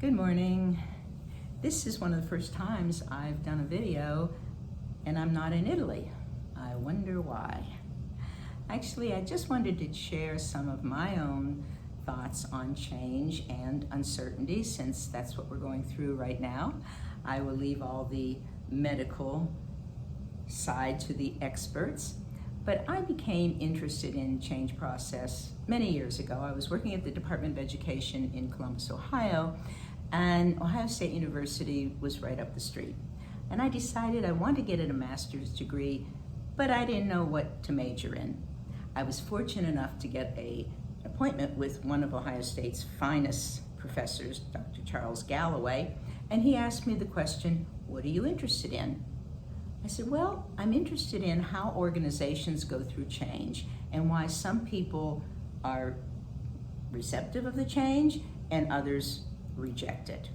Good morning. This is one of the first times I've done a video and I'm not in Italy. I wonder why. Actually, I just wanted to share some of my own thoughts on change and uncertainty, since that's what we're going through right now. I will leave all the medical side to the experts. But I became interested in change process many years ago. I was working at the Department of Education in Columbus, Ohio, and Ohio State University was right up the street. And I decided I wanted to get a master's degree, but I didn't know what to major in. I was fortunate enough to get an appointment with one of Ohio State's finest professors, Dr. Charles Galloway, and he asked me the question, "What are you interested in?" I said, well, I'm interested in how organizations go through change and why some people are receptive of the change and others reject it.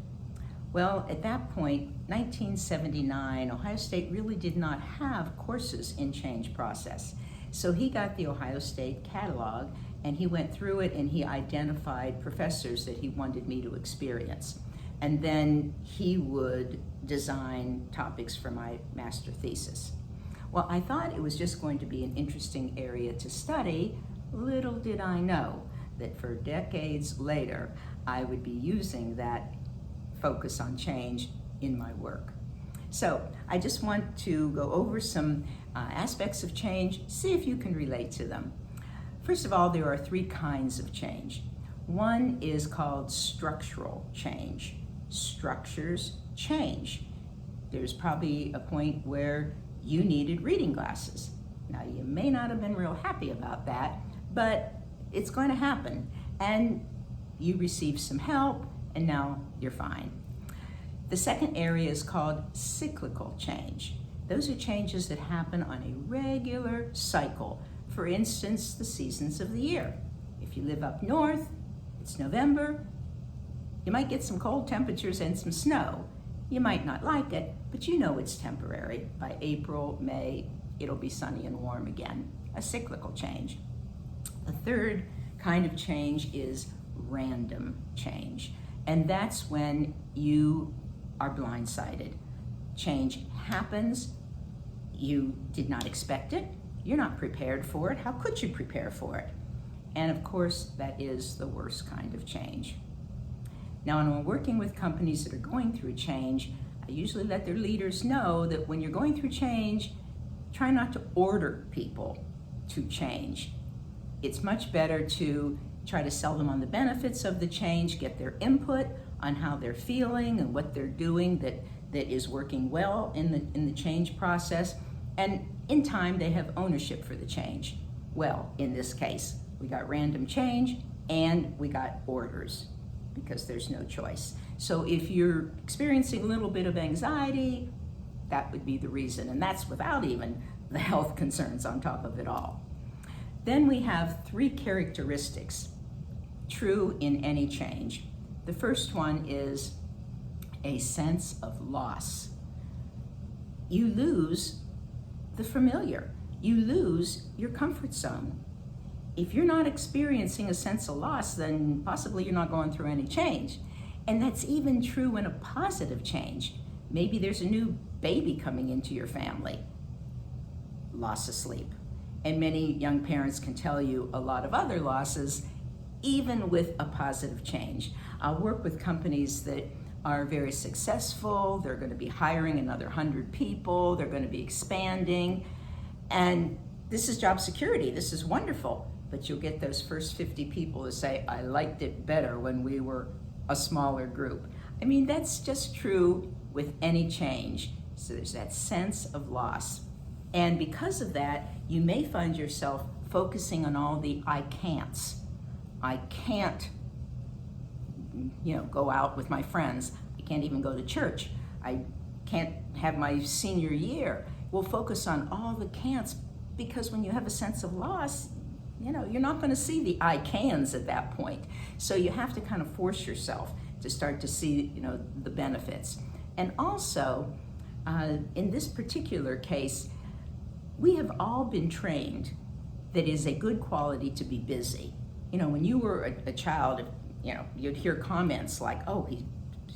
Well, at that point, 1979, Ohio State really did not have courses in change process. So he got the Ohio State catalog and he went through it and he identified professors that he wanted me to experience. And then he would design topics for my master thesis. Well, I thought it was just going to be an interesting area to study. Little did I know that for decades later, I would be using that focus on change in my work. So I just want to go over some aspects of change, see if you can relate to them. First of all, there are three kinds of change. One is called structural change. Structures change. There's probably a point where you needed reading glasses. Now, you may not have been real happy about that, but it's going to happen. And you receive some help, and now you're fine. The second area is called cyclical change. Those are changes that happen on a regular cycle. For instance, the seasons of the year. If you live up north, it's November. You might get some cold temperatures and some snow. You might not like it, but you know it's temporary. By April, May, it'll be sunny and warm again. A cyclical change. The third kind of change is random change. And that's when you are blindsided. Change happens. You did not expect it. You're not prepared for it. How could you prepare for it? And of course, that is the worst kind of change. Now, when I'm working with companies that are going through change, I usually let their leaders know that when you're going through change, try not to order people to change. It's much better to try to sell them on the benefits of the change, get their input on how they're feeling and what they're doing that is working well in the change process. And in time, they have ownership for the change. Well, in this case, we got random change and we got orders, because there's no choice. So if you're experiencing a little bit of anxiety, that would be the reason. And that's without even the health concerns on top of it all. Then we have three characteristics true in any change. The first one is a sense of loss. You lose the familiar. You lose your comfort zone. If you're not experiencing a sense of loss, then possibly you're not going through any change. And that's even true in a positive change. Maybe there's a new baby coming into your family. Loss of sleep. And many young parents can tell you a lot of other losses, even with a positive change. I'll work with companies that are very successful. They're going to be hiring another 100 people. They're going to be expanding. And this is job security. This is wonderful. But you'll get those first 50 people to say, I liked it better when we were a smaller group. I mean, that's just true with any change. So there's that sense of loss. And because of that, you may find yourself focusing on all the I can'ts. I can't, go out with my friends. I can't even go to church. I can't have my senior year. We'll focus on all the can'ts, because when you have a sense of loss, you're not going to see the I cans at that point. So you have to kind of force yourself to start to see, the benefits. And also, in this particular case, we have all been trained that it is a good quality to be busy. When you were a child, you'd hear comments like, oh, he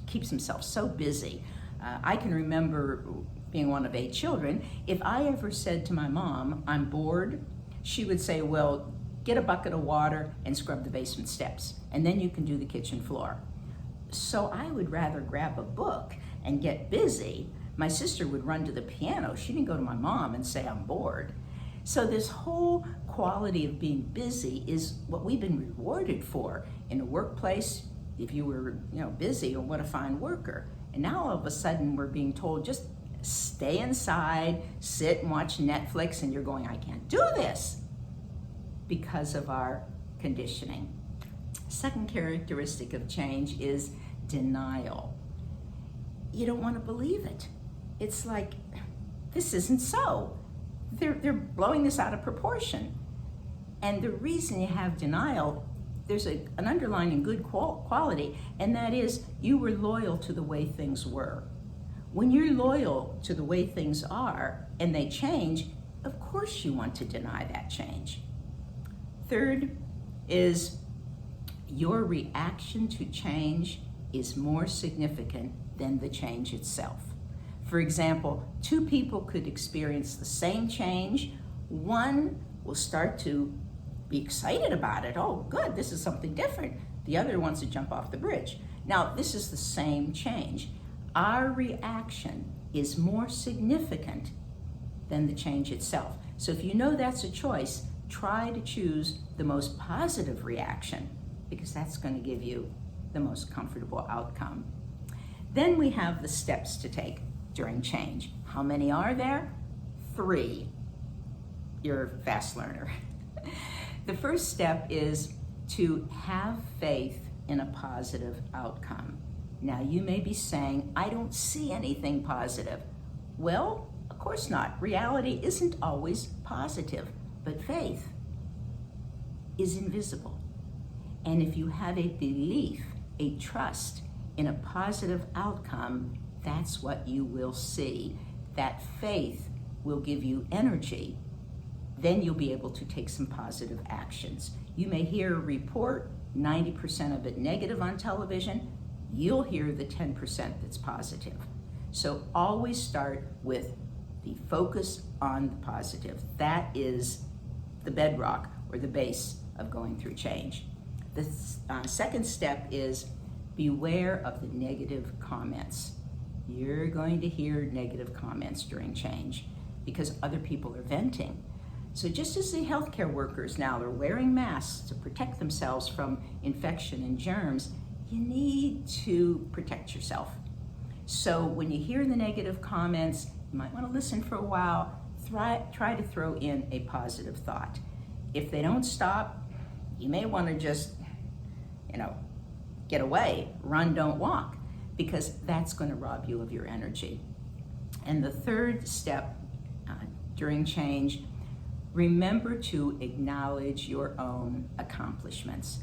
keeps himself so busy. I can remember being one of 8 children. If I ever said to my mom, I'm bored, she would say, well, get a bucket of water and scrub the basement steps, and then you can do the kitchen floor. So I would rather grab a book and get busy. My sister would run to the piano. She didn't go to my mom and say, I'm bored. So this whole quality of being busy is what we've been rewarded for in a workplace. If you were, busy, or what a fine worker. And now all of a sudden we're being told, just stay inside, sit and watch Netflix, and you're going, I can't do this, because of our conditioning. Second characteristic of change is denial. You don't want to believe it. It's like, this isn't so. They're blowing this out of proportion. And the reason you have denial, there's an underlying good quality, and that is you were loyal to the way things were. When you're loyal to the way things are and they change, of course you want to deny that change. Third is your reaction to change is more significant than the change itself. For example, 2 people could experience the same change. One will start to be excited about it. Oh, good, this is something different. The other wants to jump off the bridge. Now, this is the same change. Our reaction is more significant than the change itself. So if you know that's a choice, try to choose the most positive reaction, because that's going to give you the most comfortable outcome. Then we have the steps to take during change. How many are there? 3. You're a fast learner. The first step is to have faith in a positive outcome. Now you may be saying, I don't see anything positive. Well, of course not. Reality isn't always positive, but faith is invisible. And if you have a belief, a trust in a positive outcome, that's what you will see. That faith will give you energy. Then you'll be able to take some positive actions. You may hear a report, 90% of it negative on television. You'll hear the 10% that's positive. So always start with the focus on the positive. That is the bedrock or the base of going through change. The second step is beware of the negative comments. You're going to hear negative comments during change because other people are venting. So just as the healthcare workers now are wearing masks to protect themselves from infection and germs, you need to protect yourself. So when you hear the negative comments, you might want to listen for a while, try to throw in a positive thought. If they don't stop, you may want to just, get away, run, don't walk, because that's going to rob you of your energy. And the third step during change, remember to acknowledge your own accomplishments.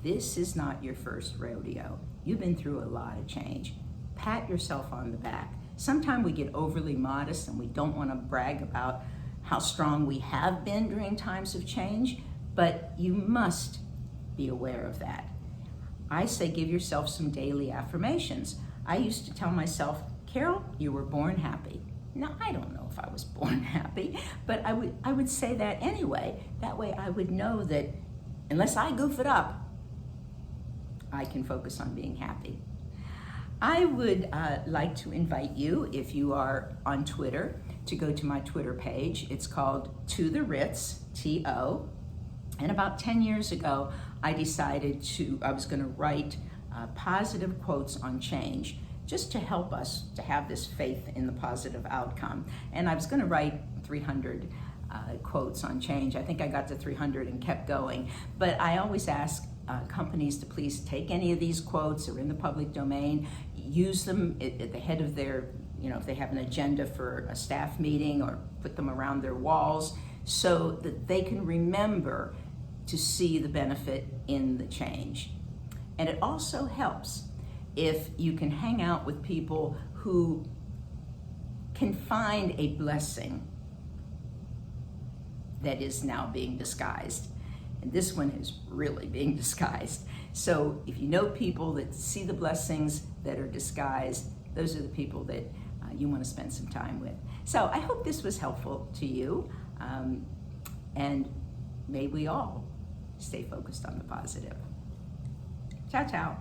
This is not your first rodeo. You've been through a lot of change. Pat yourself on the back. Sometimes we get overly modest and we don't want to brag about how strong we have been during times of change, but you must be aware of that. I say give yourself some daily affirmations. I used to tell myself, Carol, you were born happy. Now, I don't know if I was born happy, but I would say that anyway. That way I would know that unless I goof it up, I can focus on being happy. I would like to invite you, if you are on Twitter, to go to my Twitter page. It's called To The Ritz, T-O. And about 10 years ago, I decided I was going to write positive quotes on change, just to help us to have this faith in the positive outcome. And I was going to write 300 quotes on change. I think I got to 300 and kept going. But I always ask companies to please take any of these quotes or in the public domain, use them at the head of their, if they have an agenda for a staff meeting, or put them around their walls so that they can remember to see the benefit in the change. And it also helps if you can hang out with people who can find a blessing that is now being disguised. And this one is really being disguised. So if you know people that see the blessings that are disguised, those are the people that you want to spend some time with. So I hope this was helpful to you, and may we all stay focused on the positive. Ciao, ciao.